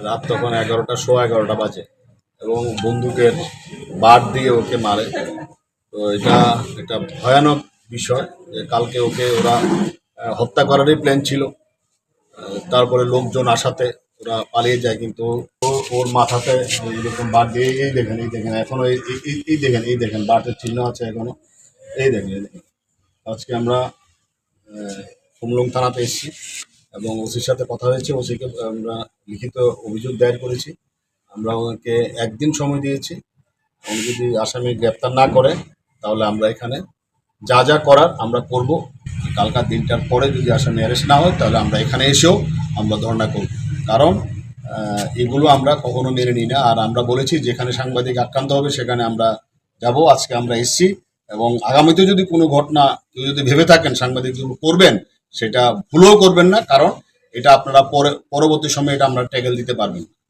রাত তখন 11টা, সোয়া 11টা বাজে এবং বন্দুকের বাট দিয়ে ওকে মারে। তো এটা একটা ভয়ানক বিষয় যে কালকে ওকে ওরা হত্যা করারই প্ল্যান ছিল। তারপরে লোকজন আসাতে ওরা পালিয়ে যায়, কিন্তু ওর মাথাতে এরকম বাট দিয়ে এই দেখেন এখনো এই দেখেন বাটের চিহ্ন আছে এখনো। এই দেখেন আজকে আমরা হুমলুং থানাতে এসেছি এবং ওসির সাথে কথা হয়েছে। ওসিকে আমরা লিখিত অভিযোগ দায়ের করেছি। আমরা ওকে 1 দিন সময় দিয়েছি। উনি যদি আসামি গ্রেপ্তার না করে তাহলে আমরা এখানে যা যা করার আমরা করব। কালকার দিনটার পরে যদি আসামি অ্যারেস্ট না হয় তাহলে আমরা এখানে এসেও আমরা ধর্ণা করব। কারণ এগুলো আমরা কখনো মেনে নিই না। আর আমরা বলেছি যেখানে সাংবাদিক আক্রান্ত হবে সেখানে আমরা যাব। আজকে আমরা এসেছি এবং আগামীতে যদি কোনো ঘটনা কেউ যদি ভেবে থাকেন সাংবাদিক করবেন, সেটা ভুলেও করবেন না, কারণ এটা আপনারা পরবর্তী সময়ে এটা আমরা ট্যাকেল দিতে পারবেন।